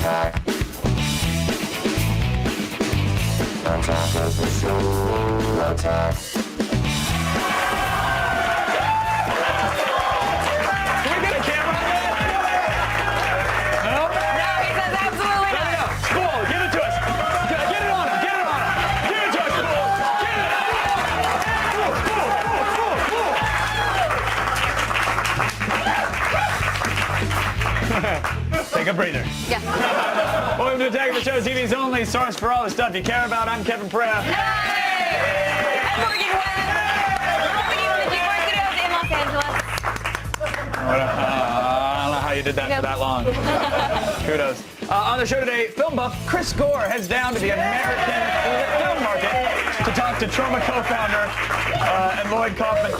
attack. Attackers the show attack. Can we get a camera on that? No? No, he says absolutely not. No. Cool, give it to us. Get it on him, get it on him. Give it to us, Cool. Get it. Take a breather. Yeah. Welcome to Attack of the Show, TV's only source for all the stuff you care about. I'm Kevin Prep. I'm Morgan Webb. Coming in the G4 Studios in Los Angeles. I don't know how you did that for that long. Kudos. On the show today, film buff Chris Gore heads down to the American film market to talk to Troma co-founder and Lloyd Kaufman.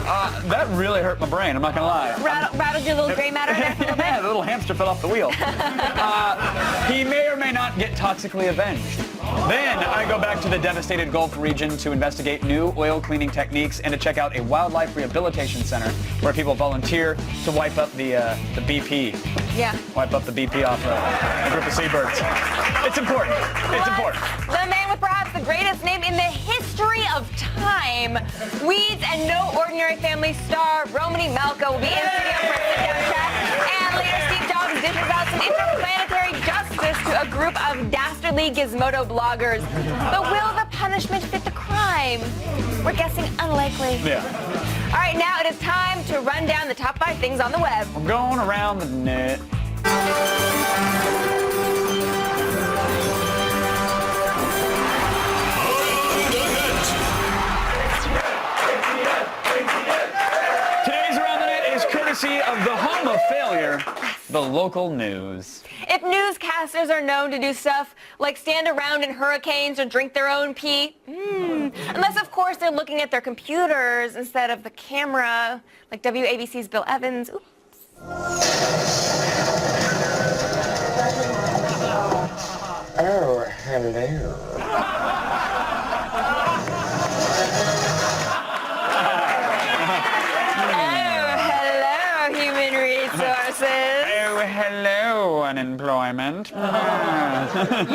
That really hurt my brain, I'm not going to lie. Rattled your little gray matter there for a little bit? Yeah, the little hamster fell off the wheel. He may or may not get toxically avenged. Then I go back to the devastated Gulf region to investigate new oil cleaning techniques and to check out a wildlife rehabilitation center where people volunteer to wipe up the BP. Yeah. Wipe up the BP off a group of seabirds. It's important. It's important. The man with perhaps the greatest name in the history of time. Weeds and No Ordinary Family star Romany Malco will be in studio for a sit-down chat. And later, Steve Jobs dishes out some interplanetary justice to a group of dastardly Gizmodo bloggers. But will the punishment fit the crime? We're guessing unlikely. Yeah. All right, now it is time to run down the top 5 things on the web. We're going around the net. Today's Around the Net is courtesy of the home of failure, the local news. If newscasters are known to do stuff like stand around in hurricanes or drink their own pee, unless, of course, they're looking at their computers instead of the camera, like WABC's Bill Evans. Oops. Oh, hello. Oh, hello, human resources. Oh, hello, unemployment. You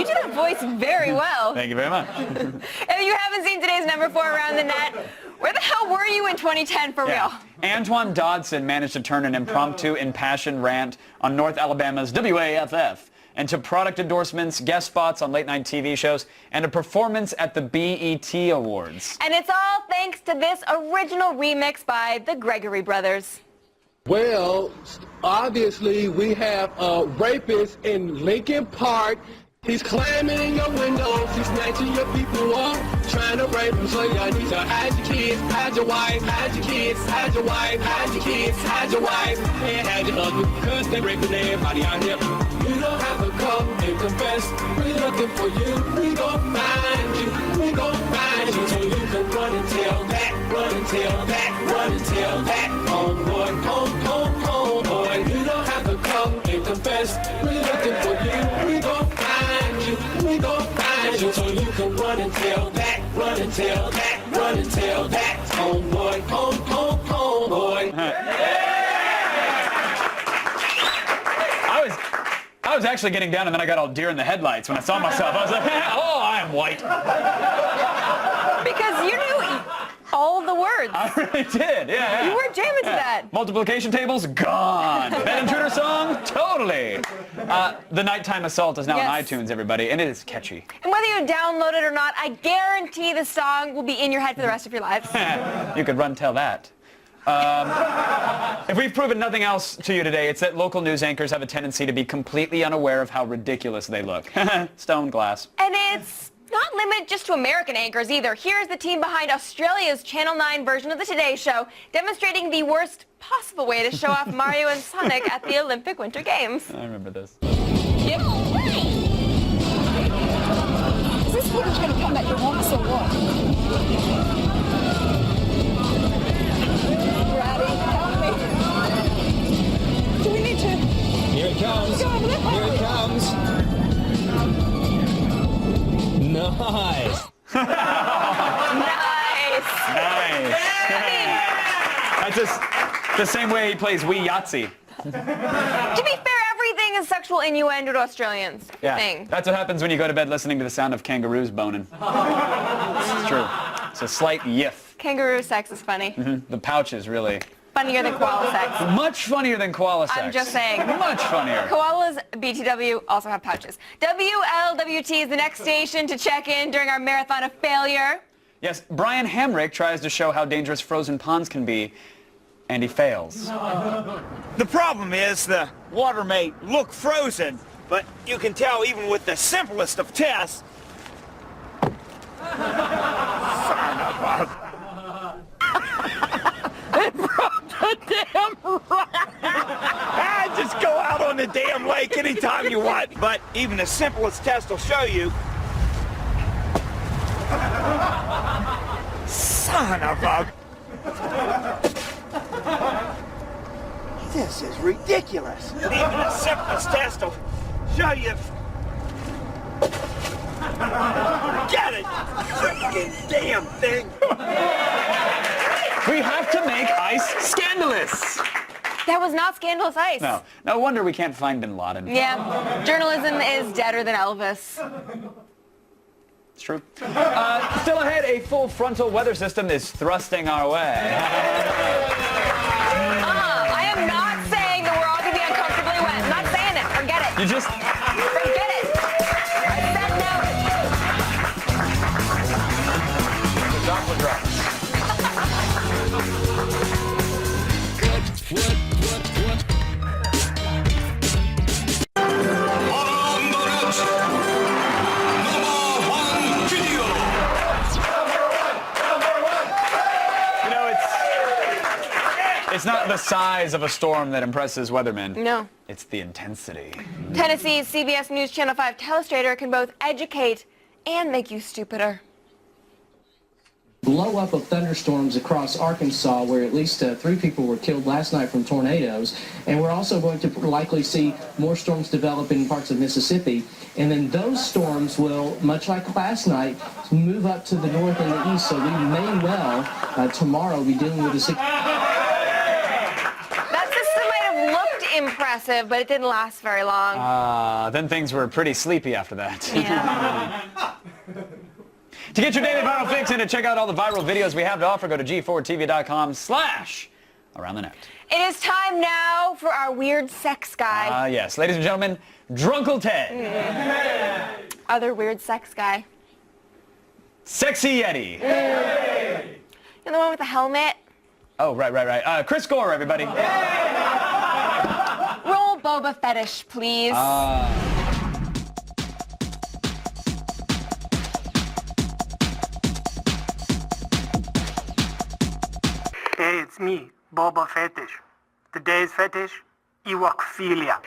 do that voice very well. Thank you very much. If you haven't seen today's number 4 Around the Net, where the hell were you in 2010 for real? Antoine Dodson managed to turn an impromptu, impassioned rant on North Alabama's WAFF into product endorsements, guest spots on late-night TV shows, and a performance at the BET Awards. And it's all thanks to this original remix by the Gregory Brothers. Well, obviously we have a rapist in Lincoln Park. He's climbing in your windows, he's snatching your people up, trying to rape them. So y'all need to hide your kids, hide your wife, hide your kids, hide your wife, hide your kids, hide your wife, and hide your husband, cause they raping everybody out here. You don't have to come and confess, we're looking for you, we gon' find you, we gon' find you, so you can run and tell that, run and tell that, run and tell that, homeboy, homeboy. You don't have to come and confess, we're looking for you, we gon' find you, we gon' find you, so you can run and tell that, run and tell that, run and tell that, homeboy, homeboy. I was actually getting down, and then I got all deer in the headlights when I saw myself. I was like, oh, I am white. Because you knew all the words. I really did, yeah. You were jamming to that. Multiplication tables, gone. Bed Intruder song, totally. The Nighttime Assault is now on iTunes, everybody, and it is catchy. And whether you download it or not, I guarantee the song will be in your head for the rest of your lives. You could run tell that. If we've proven nothing else to you today, it's that local news anchors have a tendency to be completely unaware of how ridiculous they look. Stone glass. And it's not limited just to American anchors either. Here's the team behind Australia's Channel 9 version of the Today Show, demonstrating the worst possible way to show off Mario and Sonic at the Olympic Winter Games. I remember this. Yep. Is this footage going to come back to once or what? Do we need to? Here it comes, Go over there. here it comes. Nice. Nice. Nice. That's just the same way he plays Wii Yahtzee. To be fair, everything a sexual innuendo to Australians thing. That's what happens when you go to bed listening to the sound of kangaroos boning. It's true. It's a slight yiff. Kangaroo sex is funny. The pouches, really. Funnier than koala sex. Much funnier than koala sex. I'm just saying. Much funnier. Koalas, BTW, also have pouches. WLWT is the next station to check in during our marathon of failure. Yes, Brian Hamrick tries to show how dangerous frozen ponds can be, and he fails. The problem is the water may look frozen, but you can tell even with the simplest of tests. Son of a... It broke the damn rock. Just go out on the damn lake anytime you want. But even the simplest test will show you. Son of a... This is ridiculous. Even the simplest test will show you. Get it! Freaking damn thing! We have to make ice scandalous. That was not scandalous ice. No wonder we can't find Bin Laden. Yeah, journalism is deader than Elvis. It's true. Still ahead, a full frontal weather system is thrusting our way. I am not saying that we're all going to be uncomfortably wet. I'm not saying it. Forget it. You just... Forget it. I said no. The Doppler drop. It's not the size of a storm that impresses weathermen. No. It's the intensity. Tennessee's CBS News Channel 5 telestrator can both educate and make you stupider. Blow up of thunderstorms across Arkansas, where at least 3 people were killed last night from tornadoes. And we're also going to likely see more storms develop in parts of Mississippi. And then those storms will, much like last night, move up to the north and the east. So we may well, tomorrow, be dealing with a... That system might have looked impressive, but it didn't last very long. Then things were pretty sleepy after that. Yeah. To get your daily viral fix and to check out all the viral videos we have to offer, go to g4tv.com/aroundthenet. It is time now for our weird sex guy. Yes, ladies and gentlemen, Drunkle Ted. Other weird sex guy. Sexy Yeti. You're the one with the helmet. Oh, right. Chris Gore, everybody. Roll Boba Fetish, please. Hey, it's me, Boba Fetish. Today's fetish, Ewokphilia.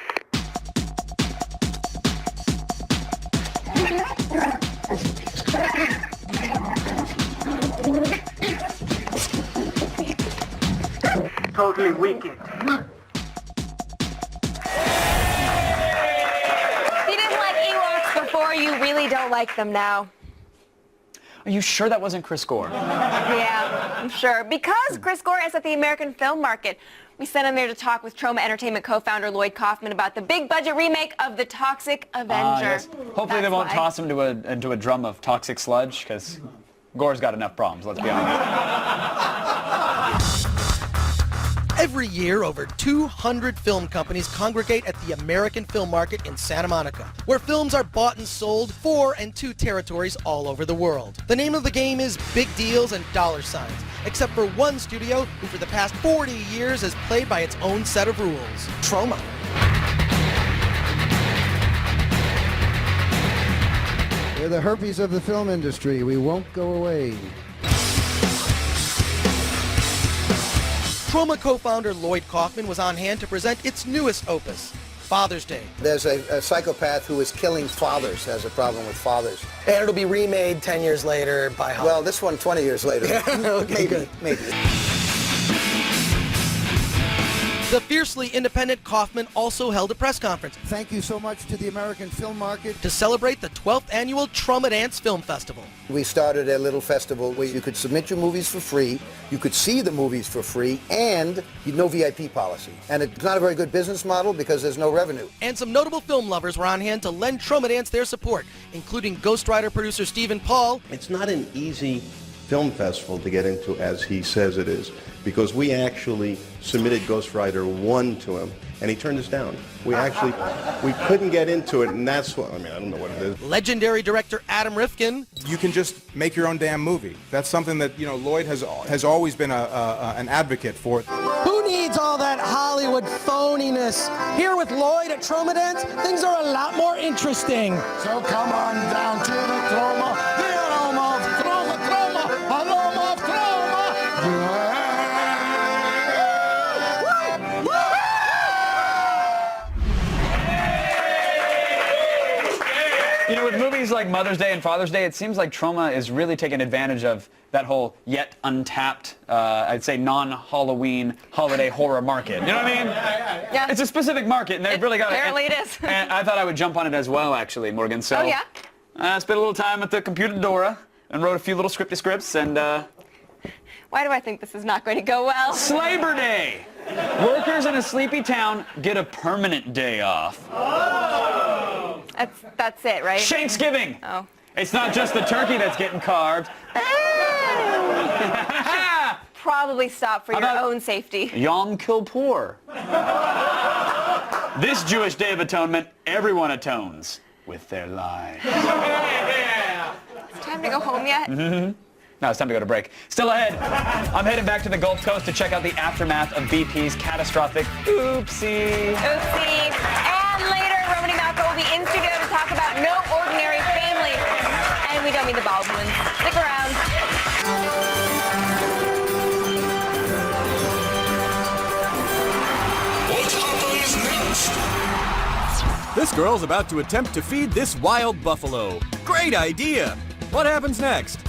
Totally wicked. You didn't like Ewoks before, you really don't like them now. Are you sure that wasn't Chris Gore? Yeah, I'm sure. Because Chris Gore is at the American film market. We sent him there to talk with Troma Entertainment co-founder Lloyd Kaufman about the big budget remake of The Toxic Avenger. Yes. Hopefully they won't toss him into a drum of toxic sludge, because Gore's got enough problems, let's be honest. Every year, over 200 film companies congregate at the American Film Market in Santa Monica, where films are bought and sold for and to territories all over the world. The name of the game is big deals and dollar signs, except for one studio who for the past 40 years has played by its own set of rules, Troma. We're the herpes of the film industry. We won't go away. Troma co-founder Lloyd Kaufman was on hand to present its newest opus, Father's Day. There's a psychopath who is killing fathers, has a problem with fathers. And it'll be remade 10 years later by Hollywood. Well, this one 20 years later. Okay, maybe, good. maybe. The fiercely independent Kaufman also held a press conference Thank you so much to the American film market. to celebrate the 12th annual Troma Dance Film Festival. We started a little festival where you could submit your movies for free, you could see the movies for free, and no VIP policy. And it's not a very good business model because there's no revenue. And some notable film lovers were on hand to lend Troma Dance their support, including Ghost Rider producer Stephen Paul. It's not an easy film festival to get into, as he says it is, because we actually submitted Ghost Rider 1 to him, and he turned us down. We couldn't get into it, and that's what, I don't know what it is. Legendary director Adam Rifkin. You can just make your own damn movie. That's something that, Lloyd has always been an advocate for. Who needs all that Hollywood phoniness? Here with Lloyd at Troma Dance, things are a lot more interesting. So come on down to the Troma, the home of Troma, home of Troma. With movies like Mother's Day and Father's Day, it seems like Troma is really taking advantage of that whole yet untapped, I'd say non-Halloween holiday horror market. You know what I mean? Yeah. It's a specific market, and they've really got it. Apparently it is. And I thought I would jump on it as well, actually, Morgan. So, Oh, yeah? I spent a little time at the computer Dora and wrote a few little scripty scripts, and Why do I think this is not going to go well? Labor Day! Workers in a sleepy town get a permanent day off. That's it, right? Thanksgiving! Oh. It's not just the turkey that's getting carved. Probably stop for your own safety. Yom Kippur. This Jewish Day of Atonement, everyone atones with their lives. Time to go home yet? Mm-hmm. No, it's time to go to break. Still ahead, I'm heading back to the Gulf Coast to check out the aftermath of BP's catastrophic oopsie. Oopsie. And later, Romany Malco will be in studio to talk about No Ordinary Family. And we don't mean the Baldwins. Stick around. What happens next? This girl's about to attempt to feed this wild buffalo. Great idea! What happens next?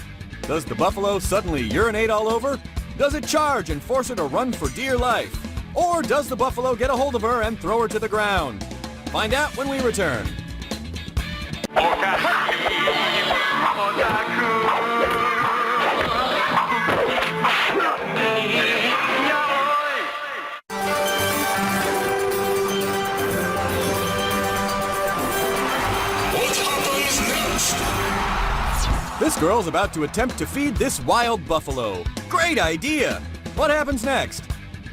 Does the buffalo suddenly urinate all over? Does it charge and force her to run for dear life? Or does the buffalo get a hold of her and throw her to the ground? Find out when we return. What happens next? This girl's about to attempt to feed this wild buffalo. Great idea! What happens next?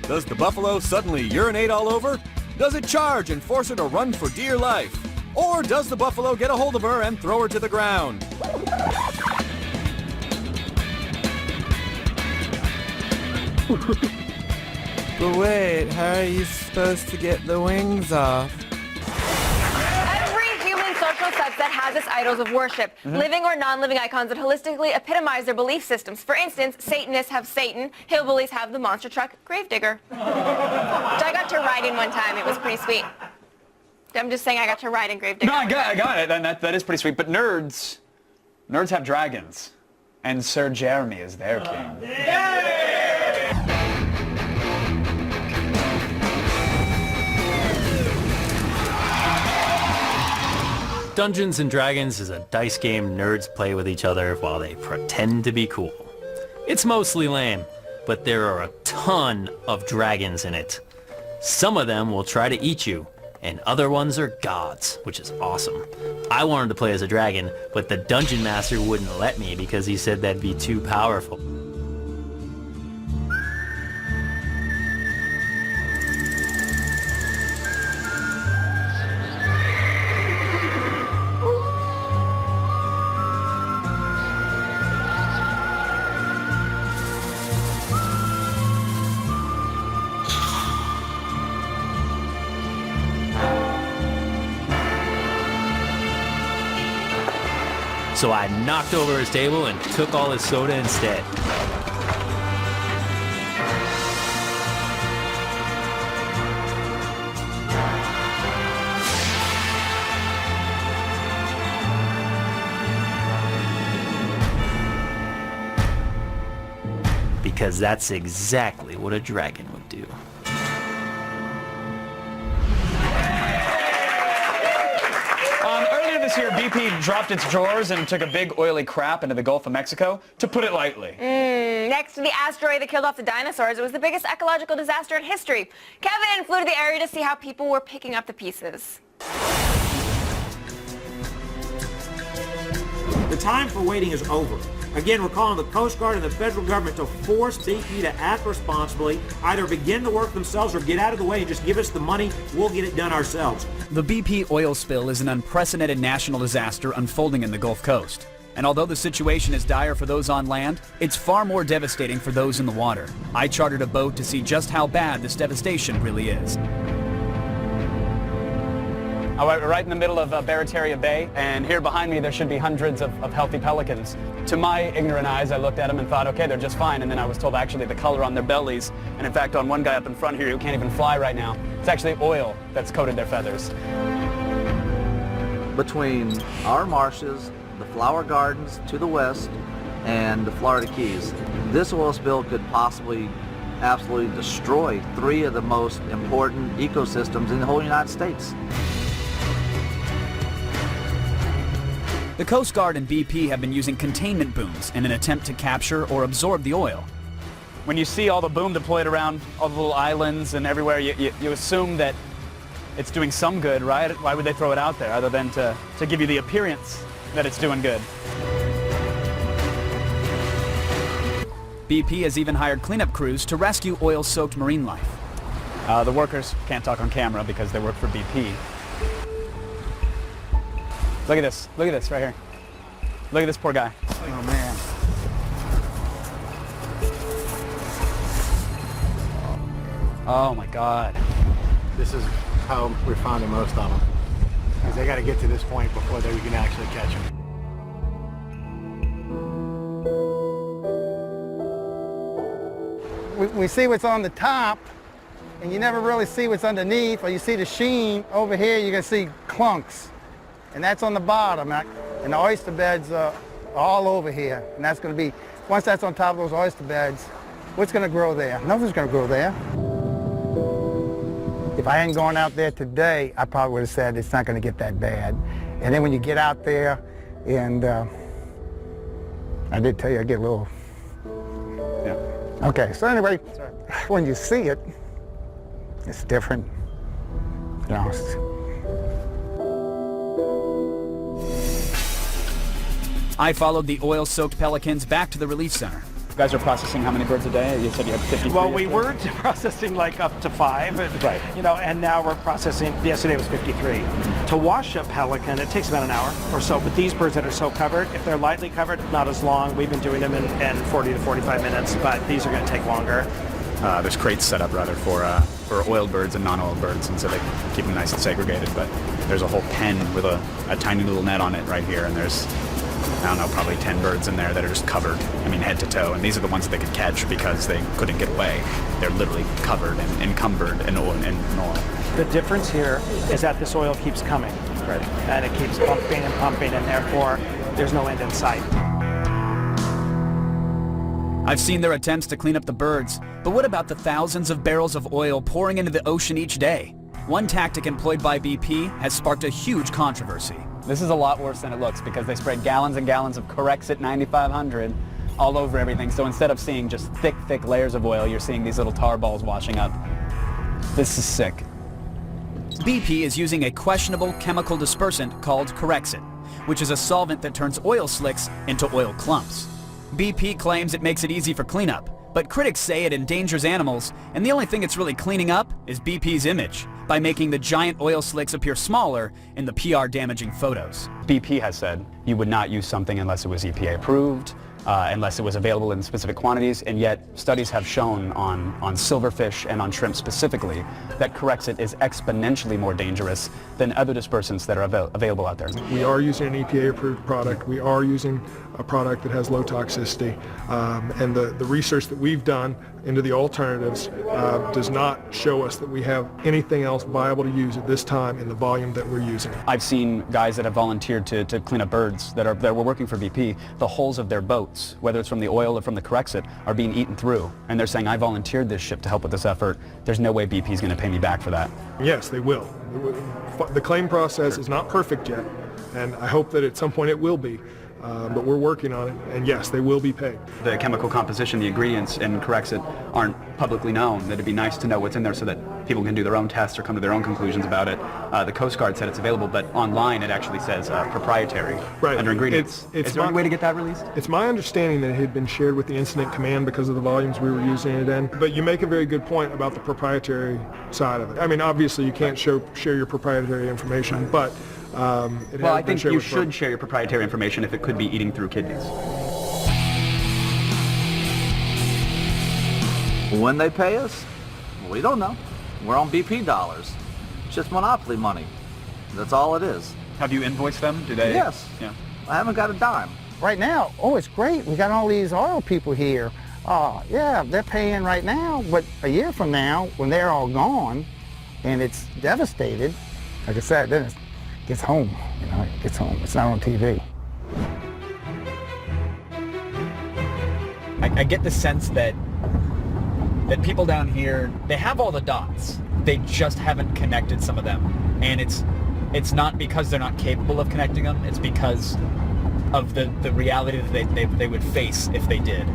Does the buffalo suddenly urinate all over? Does it charge and force her to run for dear life? Or does the buffalo get a hold of her and throw her to the ground? But wait, how are you supposed to get the wings off? Every human social subset has its idols of worship, living or non-living icons that holistically epitomize their belief systems. For instance, Satanists have Satan, hillbillies have the monster truck Gravedigger. Which I got to ride in one time. It was pretty sweet. I'm just saying I got to ride in Gravedigger. No, I got it, and that is pretty sweet. But nerds have dragons, and Sir Jeremy is their king. Dungeons & Dragons is a dice game nerds play with each other while they pretend to be cool. It's mostly lame, but there are a ton of dragons in it. Some of them will try to eat you, and other ones are gods, which is awesome. I wanted to play as a dragon, but the dungeon master wouldn't let me because he said that'd be too powerful. So I knocked over his table and took all his soda instead. Because that's exactly what a dragon would do. this year, BP dropped its drawers and took a big oily crap into the Gulf of Mexico, to put it lightly. Next to the asteroid that killed off the dinosaurs, it was the biggest ecological disaster in history. Kevin flew to the area to see how people were picking up the pieces. The time for waiting is over. Again, we're calling the Coast Guard and the federal government to force BP to act responsibly, either begin the work themselves or get out of the way and just give us the money. We'll get it done ourselves. The BP oil spill is an unprecedented national disaster unfolding in the Gulf Coast. And although the situation is dire for those on land, it's far more devastating for those in the water. I chartered a boat to see just how bad this devastation really is. We're right in the middle of Barataria Bay, and here behind me there should be hundreds of healthy pelicans. To my ignorant eyes, I looked at them and thought, okay, they're just fine, and then I was told actually the color on their bellies, and in fact on one guy up in front here who can't even fly right now, it's actually oil that's coated their feathers. Between our marshes, the flower gardens to the west, and the Florida Keys, this oil spill could possibly absolutely destroy 3 of the most important ecosystems in the whole United States. The Coast Guard and BP have been using containment booms in an attempt to capture or absorb the oil. When you see all the boom deployed around all the little islands and everywhere, you assume that it's doing some good, right? Why would they throw it out there other than to give you the appearance that it's doing good? BP has even hired cleanup crews to rescue oil-soaked marine life. The workers can't talk on camera because they work for BP. Look at this right here. Look at this poor guy. Oh man. Oh my God. This is how we're finding most of them. Because they got to get to this point before they can actually catch them. We see what's on the top, and you never really see what's underneath, or you see the sheen. Over here, you can see clunks. And that's on the bottom, and the oyster beds are all over here. And that's going to be, once that's on top of those oyster beds, what's going to grow there? Nothing's going to grow there. If I hadn't gone out there today, I probably would have said it's not going to get that bad. And then when you get out there, and I did tell you I get a little... Yeah. Okay, so anyway, when you see it, it's different. You know, I followed the oil-soaked pelicans back to the relief center. You guys are processing how many birds a day? You said you had 53. Well, we were processing like up to 5, and, right. You know, and now we're processing. Yesterday was 53. To wash a pelican, it takes about an hour or so. But these birds that are so covered, if they're lightly covered, not as long. We've been doing them in 40 to 45 minutes, but these are going to take longer. There's crates set up rather for oiled birds and non-oiled birds, and so they keep them nice and segregated. But there's a whole pen with a tiny little net on it right here, and there's, I don't know, probably 10 birds in there that are just covered, I mean, head to toe. And these are the ones that they could catch because they couldn't get away. They're literally covered and encumbered in oil. The difference here is that this oil keeps coming. Right. And it keeps pumping and pumping, and therefore there's no end in sight. I've seen their attempts to clean up the birds, but what about the thousands of barrels of oil pouring into the ocean each day? One tactic employed by BP has sparked a huge controversy. This is a lot worse than it looks because they sprayed gallons and gallons of Corexit 9500 all over everything. So instead of seeing just thick layers of oil, you're seeing these little tar balls washing up. This is sick. BP is using a questionable chemical dispersant called Corexit, which is a solvent that turns oil slicks into oil clumps. BP claims it makes it easy for cleanup, but critics say it endangers animals, and the only thing it's really cleaning up is BP's image by making the giant oil slicks appear smaller in the PR-damaging photos. BP has said you would not use something unless it was EPA approved, unless it was available in specific quantities, and yet studies have shown on silverfish and on shrimp specifically that Corexit is exponentially more dangerous than other dispersants that are available out there. We are using an EPA-approved product. We are using a product that has low toxicity, and the research that we've done into the alternatives does not show us that we have anything else viable to use at this time in the volume that we're using. I've seen guys that have volunteered to clean up birds that were working for BP. The hulls of their boats, whether it's from the oil or from the Corexit, are being eaten through. And they're saying, I volunteered this ship to help with this effort. There's no way BP is going to pay me back for that. Yes, they will. The claim process is not perfect yet, And I hope that at some point it will be. But we're working on it, and yes, they will be paid. The chemical composition, the ingredients and Corexit aren't publicly known. That'd be nice to know what's in there so that people can do their own tests or come to their own conclusions about it. The Coast Guard said it's available, but online it actually says proprietary under ingredients. Is there any way to get that released? It's my understanding that it had been shared with the incident command because of the volumes we were using it in. But you make a very good point about the proprietary side of it. I mean, obviously you can't share your proprietary information, but well, I think you should share your proprietary information if it could be eating through kidneys. When they pay us, we don't know. We're on BP dollars. It's just monopoly money. That's all it is. Have you invoiced them? Do they? Yes. Yeah. I haven't got a dime. Right now, oh, it's great. We got all these oil people here. Yeah, they're paying right now, but a year from now, when they're all gone and it's devastated, like I said, then it gets home. You know, it gets home. It's not on TV. I get the sense that people down here, they have all the dots. They just haven't connected some of them. And it's not because they're not capable of connecting them. It's because of the reality that they would face if they did.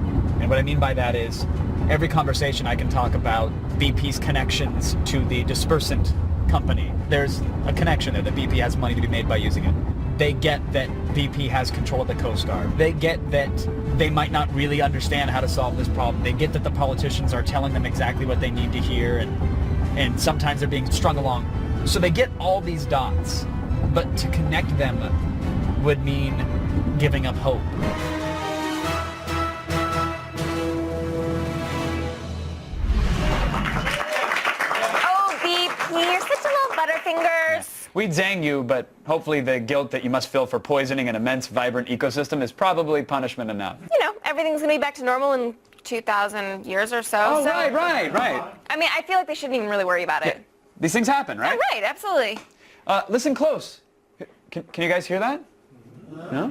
And what I mean by that is, every conversation I can talk about BP's connections to the dispersant company. There's a connection there that BP has money to be made by using it. They get that BP has control of the Coast Guard. They get that they might not really understand how to solve this problem. They get that the politicians are telling them exactly what they need to hear, and sometimes they're being strung along. So they get all these dots, but to connect them would mean giving up hope. You're such a little butterfingers. We'd zang you, but hopefully the guilt that you must feel for poisoning an immense, vibrant ecosystem is probably punishment enough. You know, everything's going to be back to normal in 2,000 years or so. Oh, so, right. I mean, I feel like they shouldn't even really worry about it. Yeah. These things happen, right? Yeah, right, absolutely. Listen close. Can you guys hear that? No?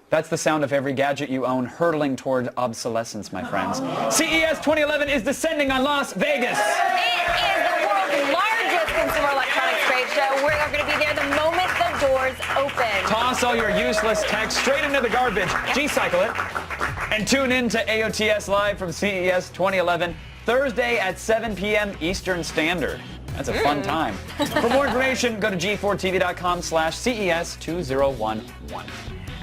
That's the sound of every gadget you own hurtling toward obsolescence, my friends. CES 2011 is descending on Las Vegas. It is the world's largest consumer electronics trade show. We're going to be there the moment the doors open. Toss all your useless tech straight into the garbage, G-cycle it, and tune in to AOTS Live from CES 2011, Thursday at 7 p.m. Eastern Standard. That's a fun time. For more information, go to g4tv.com/CES2011. All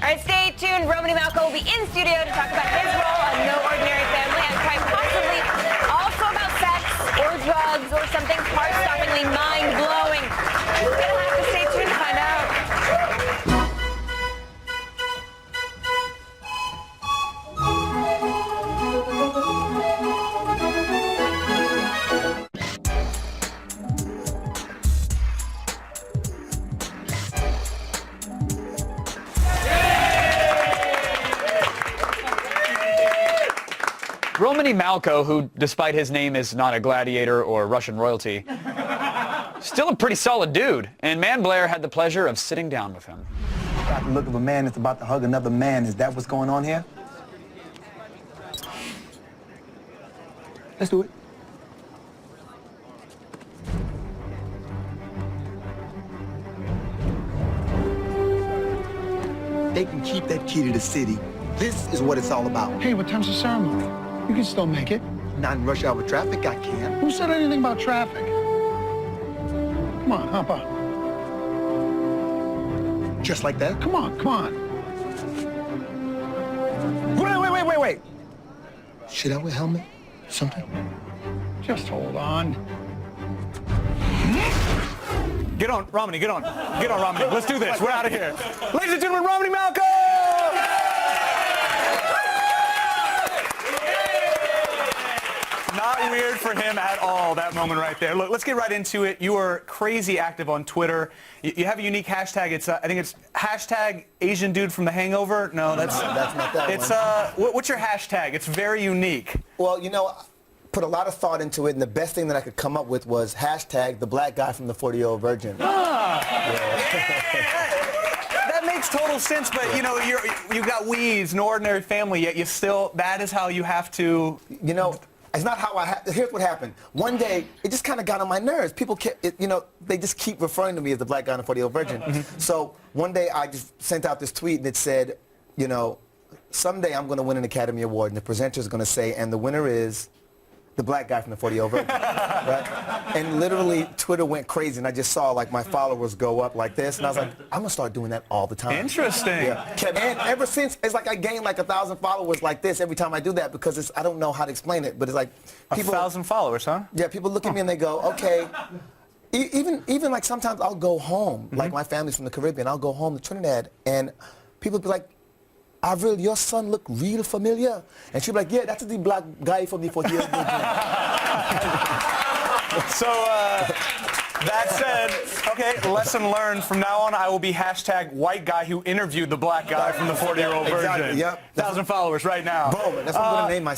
right, stay tuned. Romany Malco will be in studio to talk about his role on No Ordinary Family and quite possibly also about sex or drugs or something heart-stoppingly mind-blowing. You're going to have to stay tuned to find out. Romany Malco, who, despite his name, is not a gladiator or Russian royalty, still a pretty solid dude. And Man Blair had the pleasure of sitting down with him. Got the look of a man that's about to hug another man. Is that what's going on here? Let's do it. They can keep that key to the city. This is what it's all about. Hey, what time's the ceremony? You can still make it. Not in rush hour traffic, I can. Who said anything about traffic? Come on, hop on. Just like that? Come on, come on. Wait. Should I wear a helmet? Something? Just hold on. Get on, Romany, get on. Get on, Romany. Let's do this. We're out of here. Ladies and gentlemen, Romany Malco! Not weird for him at all, that moment right there. Look, let's get right into it. You are crazy active on Twitter. You have a unique hashtag. It's I think it's hashtag Asian dude from The Hangover. No, that's not that it's, one. What's your hashtag? It's very unique. Well, you know, put a lot of thought into it, and the best thing that I could come up with was hashtag the black guy from the 40-year-old virgin. That makes total sense, but you know, you've got weeds, No Ordinary Family, yet you still, that is how you have to. You know, It's not how here's what happened. One day, it just kind of got on my nerves. People kept, they just keep referring to me as the black guy in the 40-year-old virgin. So one day I just sent out this tweet and it said, someday I'm going to win an Academy Award and the presenter is going to say, and the winner is the black guy from the 40-year-old virgin. Right? And literally Twitter went crazy and I just saw like my followers go up like this and I was like, I'm going to start doing that all the time. Interesting. Yeah. And ever since, it's like I gained like 1,000 followers like this every time I do that because I don't know how to explain it, but it's like people... 1,000 followers, huh? Yeah, people look at me and they go, okay. Even like sometimes I'll go home, like my family's from the Caribbean, I'll go home to Trinidad and people be like, Avril, your son look real familiar. And she'll be like, yeah, that's the black guy from the 40-year-old virgin. So, that said, okay, lesson learned. From now on, I will be hashtag white guy who interviewed the black guy from the 40-year-old virgin. Exactly, yep. 1,000 followers right now. Boom, that's what I'm going to name my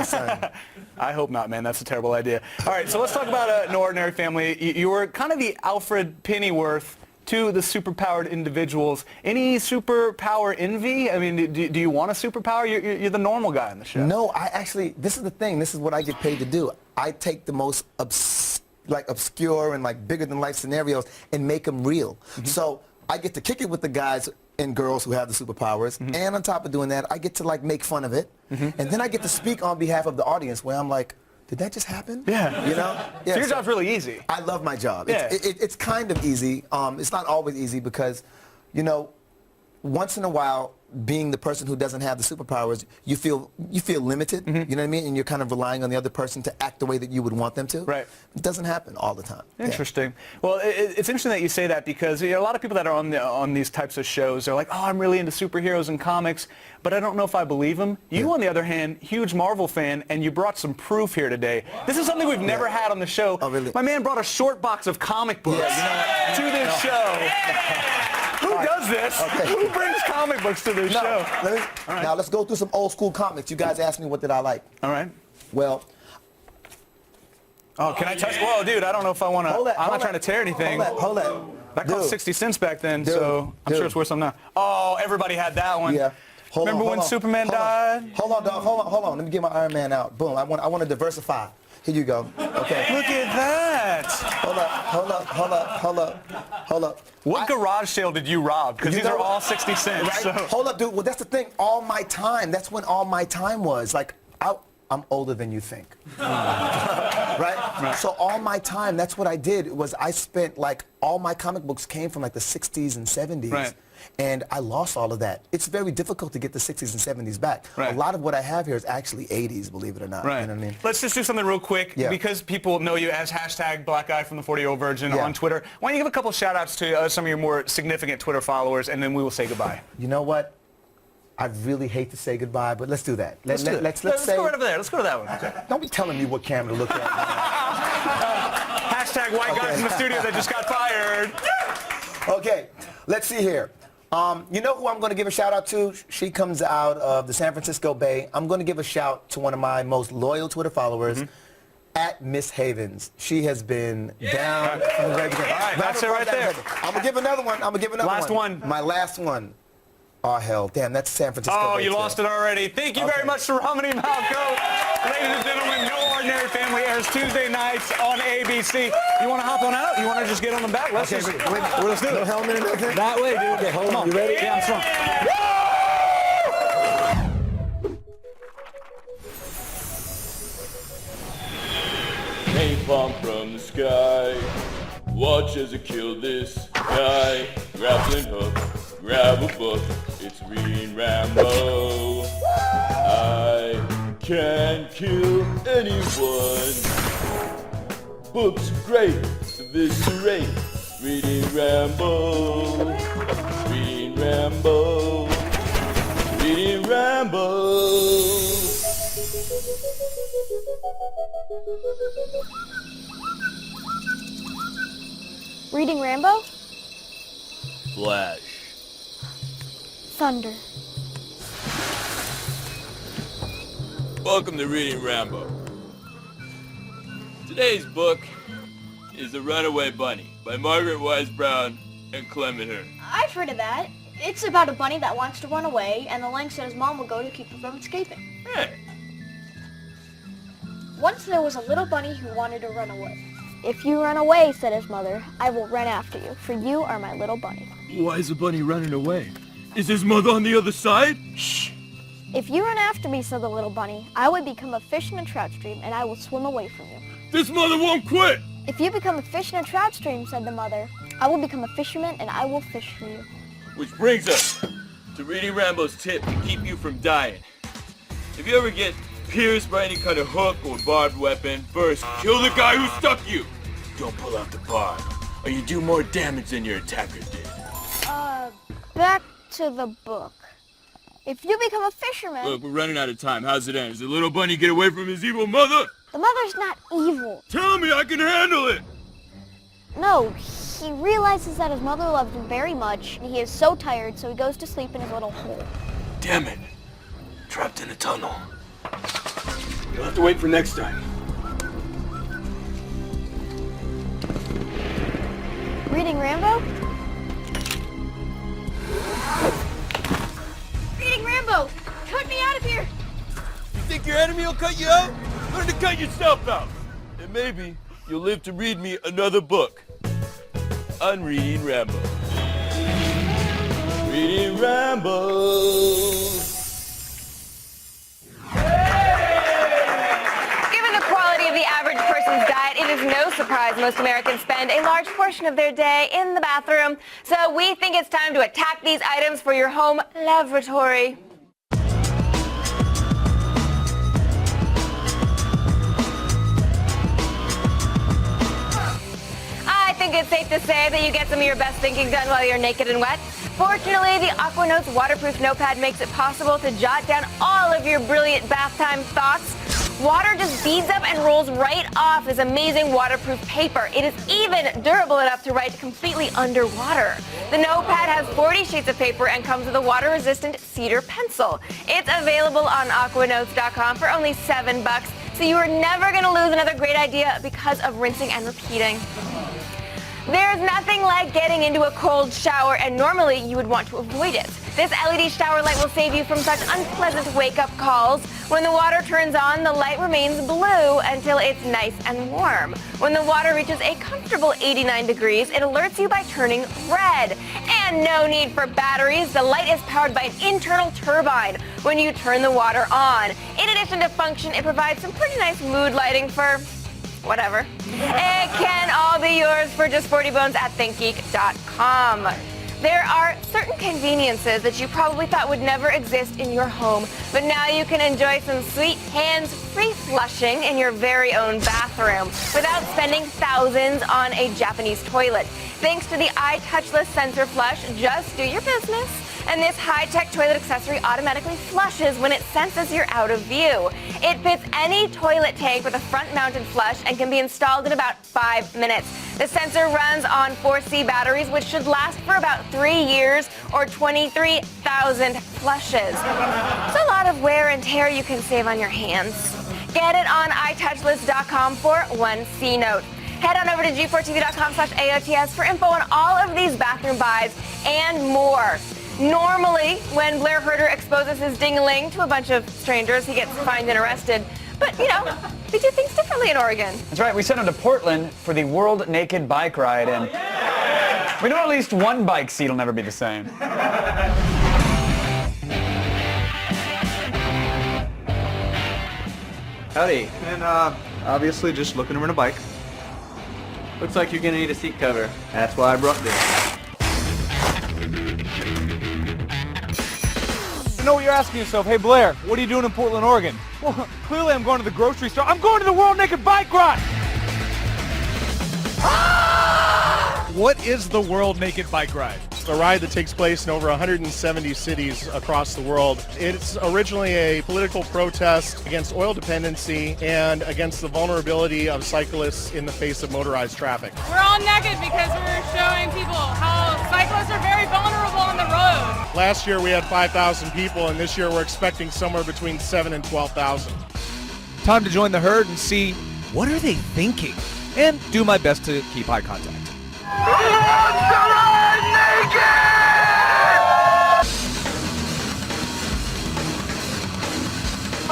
son. I hope not, man. That's a terrible idea. All right, so let's talk about No Ordinary Family. You were kind of the Alfred Pennyworth to the superpowered individuals. Any superpower envy? I mean, do you want a superpower? You're the normal guy on the show. No, I actually, this is the thing. This is what I get paid to do. I take the most obscure and like bigger than life scenarios and make them real. So I get to kick it with the guys and girls who have the superpowers. And on top of doing that, I get to like make fun of it. And then I get to speak on behalf of the audience where I'm like, did that just happen? Yeah. Yeah, so your job's really easy. I love my job. Yeah. It's kind of easy. It's not always easy because, once in a while, being the person who doesn't have the superpowers, you feel limited. You know what I mean? And you're kind of relying on the other person to act the way that you would want them to. Right. It doesn't happen all the time. Interesting. Well, it's interesting that you say that because a lot of people that are on these types of shows are like, oh, I'm really into superheroes and comics, but I don't know if I believe them. You, on the other hand, huge Marvel fan, and you brought some proof here today. This is something we've never had on the show. Oh, really? My man brought a short box of comic books to this show. Who does this? Okay. Who brings comic books to this show? Now let's go through some old school comics. You guys asked me what did I like. All right. Well. Oh, can I touch? Whoa, dude, I don't know if I want to. I'm not trying to tear anything. Hold that. That cost 60 cents back then, so I'm sure it's worth some now. Oh, everybody had that one. Yeah. Remember when Superman died? Hold on, dog. Hold on. Let me get my Iron Man out. Boom. I want to diversify. Here you go. Okay. Look at that. Hold up. What garage sale did you rob? Because these are all 60 cents. Right? So. Hold up, dude. Well, that's the thing. All my time. That's when all my time was. Like, I'm older than you think. Right? So all my time, that's what I did. Was I spent, like, all my comic books came from, like, the 60s and 70s. Right. And I lost all of that. It's very difficult to get the 60s and 70s back. Right. A lot of what I have here is actually 80s, believe it or not. Right. You know what I mean? Let's just do something real quick because people know you as hashtag Black Guy from the 40-Year-Old Virgin on Twitter. Why don't you give a couple shout outs to some of your more significant Twitter followers and then we will say goodbye. You know what? I really hate to say goodbye, but let's do that. Let's say, go right over there. Let's go to that one. Okay. Don't be telling me what camera to look at. Hashtag white guy from the studio that just got fired. Okay, let's see here. You know who I'm going to give a shout out to? She comes out of the San Francisco Bay. I'm going to give a shout to one of my most loyal Twitter followers, at Miss Havens. She has been down from the very beginning. All right, that's it right there. I'm going to give another one. Last one. My last one. Oh, hell. Damn, that's San Francisco Oh, Bay you too. lost it already. Thank you very much to Romany Malco. Ladies and gentlemen, No Ordinary Family airs Tuesday nights on ABC. You want to hop on out? You want to just get on the back? Let's just let's do it. No helmet or nothing? That way, dude. Okay, hold on. You ready? Yeah, I'm strong. Napalm from the sky. Watch as I kill this guy. Grappling hook, grab a book. It's reading Rambo. I can't kill anyone. Books great, eviscerate. Reading Rambo. Reading Rambo. Reading Rambo. Reading Rambo? Flash. Thunder. Welcome to Reading Rambo. Today's book is The Runaway Bunny by Margaret Wise Brown and Clement Hearn. I've heard of that. It's about a bunny that wants to run away and the lengths that his mom will go to keep him from escaping. Hey. Once there was a little bunny who wanted to run away. If you run away, said his mother, I will run after you, for you are my little bunny. Why is the bunny running away? Is his mother on the other side? Shh. If you run after me, said the little bunny, I will become a fish in a trout stream, and I will swim away from you. This mother won't quit! If you become a fish in a trout stream, said the mother, I will become a fisherman, and I will fish for you. Which brings us to Reading Rambo's tip to keep you from dying. If you ever get pierced by any kind of hook or barbed weapon, first, kill the guy who stuck you. Don't pull out the barb, or you do more damage than your attacker did. Back to the book. If you become a fisherman... Look, we're running out of time. How's it end? Does the little bunny get away from his evil mother? The mother's not evil. Tell me I can handle it! No, he realizes that his mother loves him very much, and he is so tired, so he goes to sleep in his little hole. Damn it. Trapped in a tunnel. You'll have to wait for next time. Reading Rambo? Reading Rambo! Cut me out of here! You think your enemy will cut you out? Learn to cut yourself out. And maybe you'll live to read me another book. On Reading Rambo. Reading Rambo. Given the quality of the average person's diet, it is no surprise most Americans spend a large portion of their day in the bathroom. So we think it's time to attack these items for your home lavatory. I think it's safe to say that you get some of your best thinking done while you're naked and wet. Fortunately, the Aquanotes waterproof notepad makes it possible to jot down all of your brilliant bath time thoughts. Water just beads up and rolls right off this amazing waterproof paper. It is even durable enough to write completely underwater. The notepad has 40 sheets of paper and comes with a water-resistant cedar pencil. It's available on aquanotes.com for only $7, so you are never going to lose another great idea because of rinsing and repeating. There's nothing like getting into a cold shower, and normally you would want to avoid it. This LED shower light will save you from such unpleasant wake-up calls. When the water turns on, the light remains blue until it's nice and warm. When the water reaches a comfortable 89 degrees, it alerts you by turning red. And no need for batteries. The light is powered by an internal turbine when you turn the water on. In addition to function, it provides some pretty nice mood lighting for whatever. It can all be yours for just 40 bones at ThinkGeek.com. There are certain conveniences that you probably thought would never exist in your home, but now you can enjoy some sweet hands-free flushing in your very own bathroom without spending thousands on a Japanese toilet. Thanks to the iTouchless Sensor Flush, just do your business, and this high-tech toilet accessory automatically flushes when it senses you're out of view. It fits any toilet tank with a front-mounted flush and can be installed in about 5 minutes. The sensor runs on 4C batteries, which should last for about 3 years or 23,000 flushes. It's a lot of wear and tear you can save on your hands. Get it on iTouchless.com for one C note. Head on over to G4TV.com/AOTS for info on all of these bathroom buys and more. Normally, when Blair Herter exposes his ding-a-ling to a bunch of strangers, he gets fined and arrested. But, you know, we do things differently in Oregon. That's right. We sent him to Portland for the World Naked Bike Ride, and we know at least one bike seat will never be the same. Howdy. And obviously just looking to rent a bike. Looks like you're gonna need a seat cover. That's why I brought this. I know what you're asking yourself. Hey Blair, what are you doing in Portland, Oregon? Well, clearly I'm going to the grocery store. I'm going to the World Naked Bike Ride! What is the World Naked Bike Ride? A ride that takes place in over 170 cities across the world. It's originally a political protest against oil dependency and against the vulnerability of cyclists in the face of motorized traffic. We're all naked because we're showing people how cyclists are very vulnerable on the road. Last year we had 5,000 people, and this year we're expecting somewhere between 7,000 and 12,000. Time to join the herd and see what are they thinking, and do my best to keep eye contact.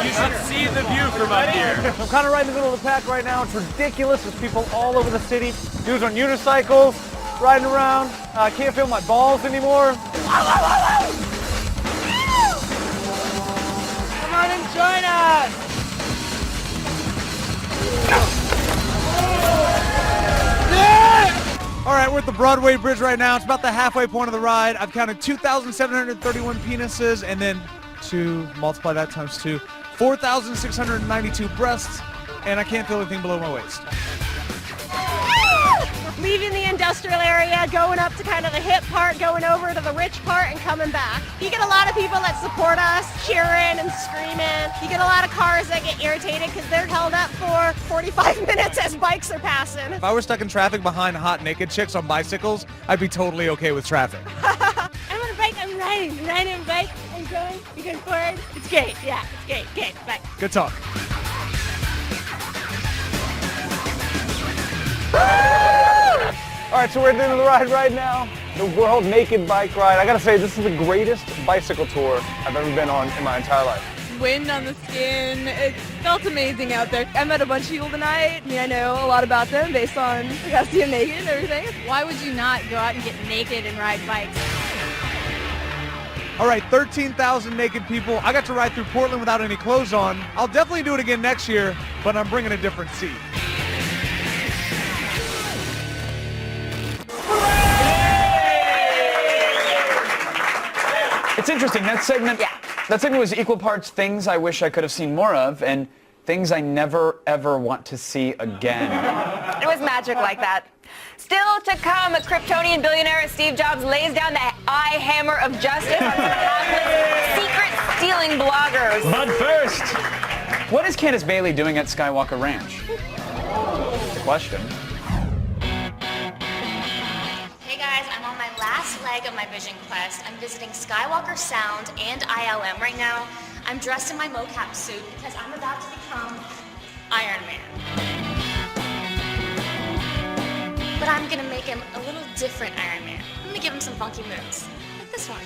You should see the view from up here. I'm kind of right in the middle of the pack right now. It's ridiculous. There's people all over the city. Dudes on unicycles, riding around. I can't feel my balls anymore. Come on and join us. All right, we're at the Broadway Bridge right now. It's about the halfway point of the ride. I've counted 2,731 penises, and then multiply that times 2, 4,692 breasts, and I can't feel anything below my waist. Leaving the industrial area, going up to kind of the hip part, going over to the rich part, and coming back. You get a lot of people that support us, cheering and screaming. You get a lot of cars that get irritated because they're held up for 45 minutes as bikes are passing. If I were stuck in traffic behind hot naked chicks on bicycles, I'd be totally okay with traffic. I'm on a bike, I'm riding a bike, I'm going forward. It's great, yeah, it's great, bye. Good talk. All right, so we're at the end of the ride right now. The World Naked Bike Ride. I gotta say, this is the greatest bicycle tour I've ever been on in my entire life. Wind on the skin. It felt amazing out there. I met a bunch of people tonight. I mean, I know a lot about them based on I got to see them naked and everything. Why would you not go out and get naked and ride bikes? All right, 13,000 naked people. I got to ride through Portland without any clothes on. I'll definitely do it again next year, but I'm bringing a different seat. It's interesting, that segment was equal parts things I wish I could have seen more of and things I never ever want to see again. It was magic like that. Still to come, a Kryptonian billionaire Steve Jobs lays down the eye hammer of justice on some hapless, secret-stealing bloggers. But first, what is Candace Bailey doing at Skywalker Ranch? The question. Hey guys, I'm on my last leg of my vision quest. I'm visiting Skywalker Sound and ILM right now. I'm dressed in my mocap suit because I'm about to become Iron Man. But I'm gonna make him a little different Iron Man. I'm gonna give him some funky moves, like this one.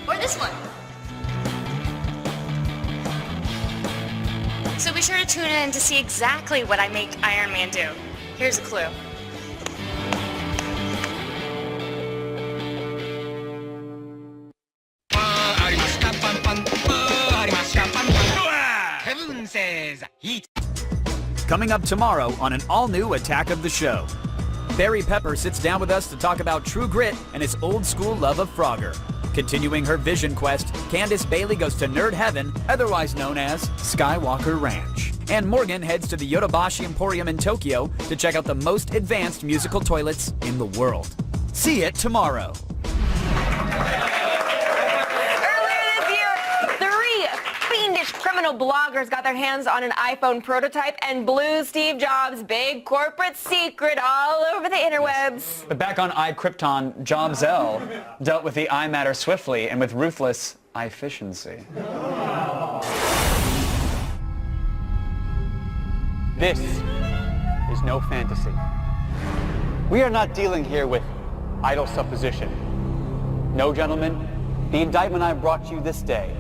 Or this one. So be sure to tune in to see exactly what I make Iron Man do. Here's a clue. Kevin says eat. Coming up tomorrow on an all-new Attack of the Show. Barry Pepper sits down with us to talk about True Grit and his old-school love of Frogger. Continuing her vision quest, Candace Bailey goes to Nerd Heaven, otherwise known as Skywalker Ranch. And Morgan heads to the Yodobashi Emporium in Tokyo to check out the most advanced musical toilets in the world. See it tomorrow. Criminal bloggers got their hands on an iPhone prototype and blew Steve Jobs' big corporate secret all over the interwebs. But back on iKrypton, Jobs L dealt with the iMatter swiftly and with ruthless efficiency. This is no fantasy. We are not dealing here with idle supposition. No, gentlemen, the indictment I brought you this day,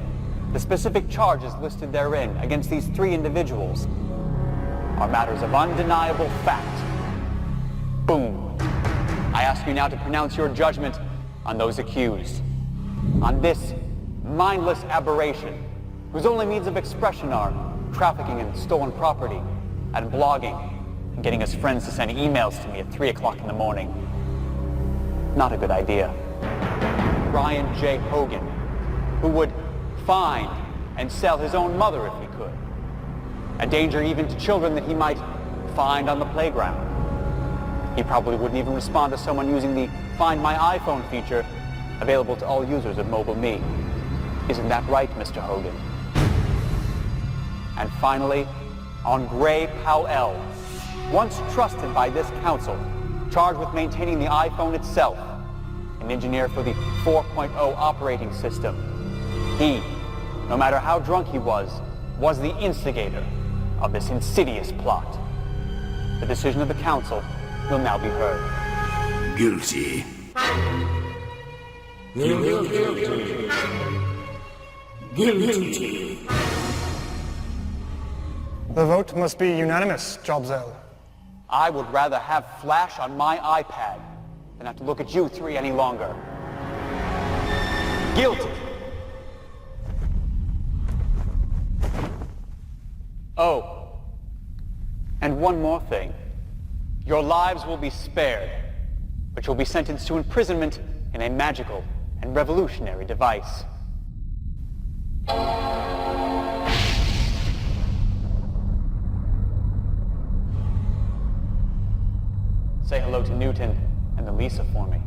the specific charges listed therein against these 3 individuals are matters of undeniable fact. Boom. I ask you now to pronounce your judgment on those accused. On this mindless aberration, whose only means of expression are trafficking in stolen property and blogging and getting his friends to send emails to me at 3 o'clock in the morning. Not a good idea. Ryan J. Hogan, who would find and sell his own mother if he could. A danger even to children that he might find on the playground. He probably wouldn't even respond to someone using the Find My iPhone feature available to all users of MobileMe. Isn't that right, Mr. Hogan? And finally, on Gray Powell, once trusted by this council, charged with maintaining the iPhone itself, an engineer for the 4.0 operating system. He, no matter how drunk he was the instigator of this insidious plot. The decision of the council will now be heard. Guilty. Guilty. Guilty. The vote must be unanimous, Jobzel. I would rather have Flash on my iPad than have to look at you three any longer. Guilty. Oh, and one more thing. Your lives will be spared, but you'll be sentenced to imprisonment in a magical and revolutionary device. Say hello to Newton and the Lisa for me.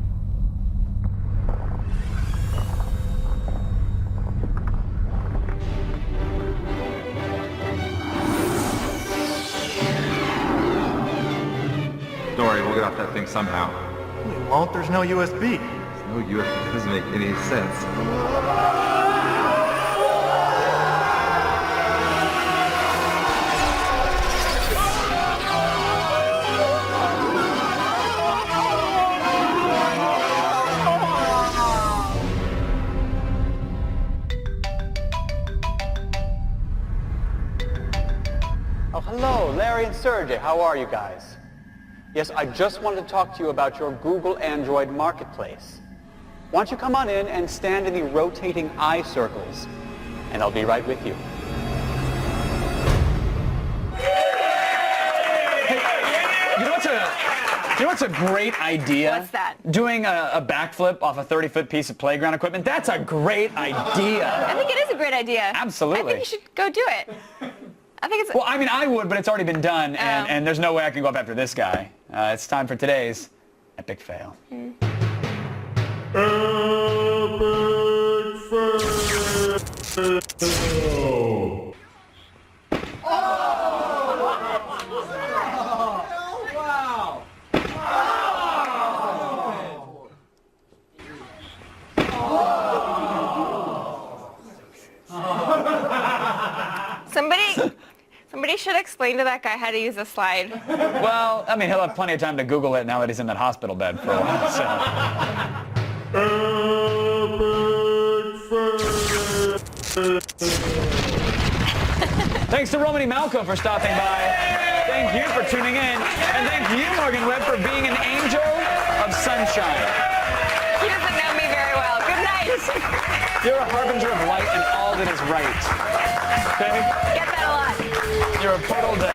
Don't worry, we'll get off that thing somehow. We won't. There's no USB. No USB. It doesn't make any sense. Oh, hello, Larry and Sergey. How are you guys? Yes, I just wanted to talk to you about your Google Android Marketplace. Why don't you come on in and stand in the rotating eye circles, and I'll be right with you. You know what's a great idea? What's that? Doing a backflip off a 30-foot piece of playground equipment. That's a great idea. I think it is a great idea. Absolutely. I think you should go do it. I think it's... Well, I mean, I would, but it's already been done, and there's no way I can go up after this guy. It's time for today's epic fail. Somebody should explain to that guy how to use a slide. Well, I mean, he'll have plenty of time to Google it now that he's in that hospital bed for a while, so. Thanks to Romany Malco for stopping by. Thank you for tuning in. And thank you, Morgan Webb, for being an angel of sunshine. He doesn't know me very well. Good night. You're a harbinger of light and all that is right. Okay? Get that a lot. You're a portal to